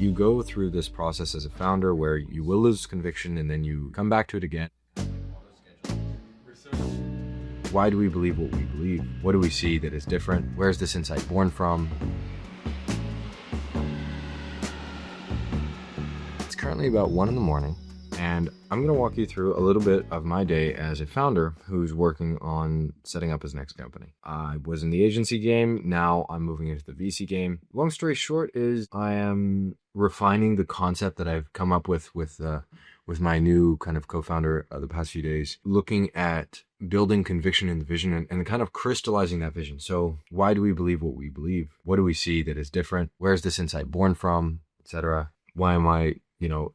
You go through this process as a founder where you will lose conviction and then you come back to it again. Why do we believe what we believe? What do we see that is different? Where's this insight born from? It's currently about 1 a.m. and I'm going to walk you through a little bit of my day as a founder who's working on setting up his next company. I was in the agency game. Now I'm moving into the VC game. Long story short is I am refining the concept that I've come up with my new kind of co-founder the past few days, looking at building conviction in the vision and kind of crystallizing that vision. So why do we believe what we believe? What do we see that is different? Where's this insight born from, etc.? Why am I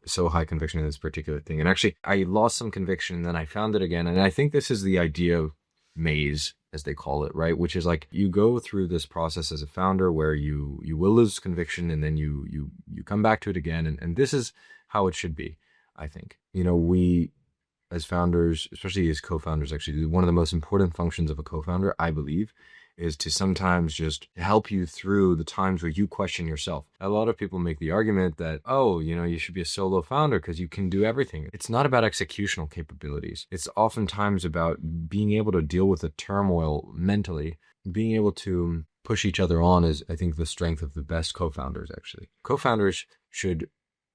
so high conviction in this particular thing? And actually, I lost some conviction, and then I found it again. And I think this is the idea maze, as they call it, right? Which is like you go through this process as a founder where you will lose conviction, and then you come back to it again. And this is how it should be, I think. We as founders, especially as co-founders, actually, one of the most important functions of a co-founder, I believe, is to sometimes just help you through the times where you question yourself. A lot of people make the argument that, you should be a solo founder because you can do everything. It's not about executional capabilities. It's oftentimes about being able to deal with the turmoil mentally, being able to push each other on is, I think, the strength of the best co-founders, actually. Co-founders should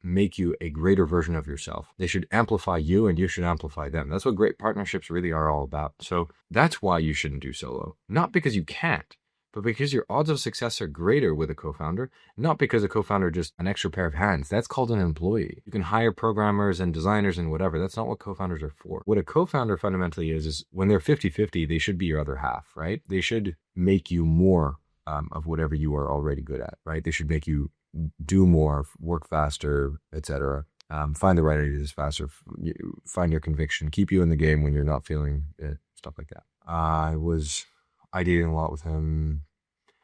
make you a greater version of yourself. They should amplify you and you should amplify them. That's what great partnerships really are all about. So that's why you shouldn't do solo. Not because you can't, but because your odds of success are greater with a co-founder, not because a co-founder is just an extra pair of hands. That's called an employee. You can hire programmers and designers and whatever. That's not what co-founders are for. What a co-founder fundamentally is when they're 50-50, they should be your other half, right? They should make you more of whatever you are already good at, right? They should make you do more, work faster, etc. Find the right ideas faster, find your conviction, keep you in the game when you're not feeling it, stuff like that. I was ideating a lot with him.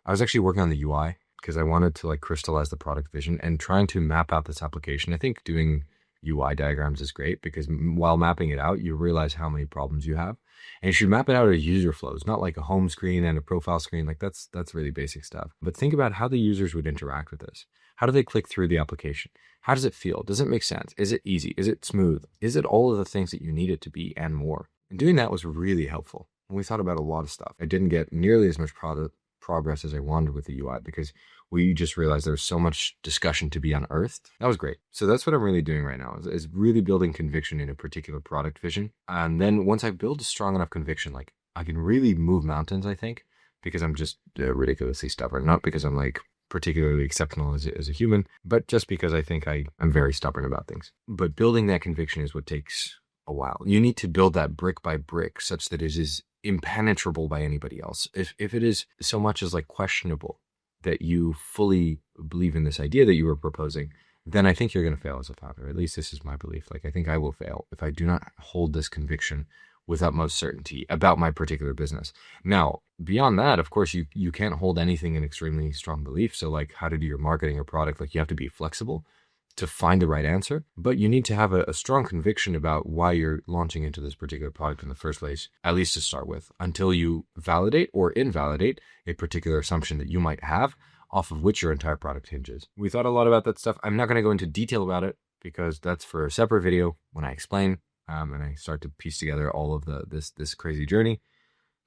I was actually working on the UI because I wanted to crystallize the product vision and trying to map out this application. I think doing UI diagrams is great because while mapping it out, you realize how many problems you have. And you should map it out as user flows, not like a home screen and a profile screen. That's really basic stuff. But think about how the users would interact with this. How do they click through the application? How does it feel? Does it make sense? Is it easy? Is it smooth? Is it all of the things that you need it to be and more? And doing that was really helpful. And we thought about a lot of stuff. I didn't get nearly as much progress as I wanted with the UI because we just realized there was so much discussion to be unearthed. That was great. So that's what I'm really doing right now is really building conviction in a particular product vision. And then once I build a strong enough conviction, I can really move mountains, I think, because I'm just ridiculously stubborn. Not because I'm particularly exceptional as a human, but just because I think I'm very stubborn about things. But building that conviction is what takes a while. You need to build that brick by brick such that it is impenetrable by anybody else. If it is so much as questionable that you fully believe in this idea that you were proposing, then I think you're going to fail as a founder. At least this is my belief. I think I will fail if I do not hold this conviction with utmost certainty about my particular business. Now, beyond that, of course, you can't hold anything in extremely strong belief. So how to do your marketing or product, you have to be flexible to find the right answer, but you need to have a strong conviction about why you're launching into this particular product in the first place, at least to start with, until you validate or invalidate a particular assumption that you might have off of which your entire product hinges. We thought a lot about that stuff. I'm not going to go into detail about it because that's for a separate video when I explain and I start to piece together all of this crazy journey.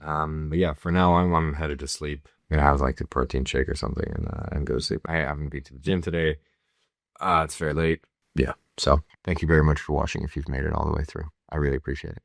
But yeah, for now, I'm headed to sleep. I'm going to have a protein shake or something and go to sleep. I haven't been to the gym today. It's very late. Yeah. So thank you very much for watching if you've made it all the way through. I really appreciate it.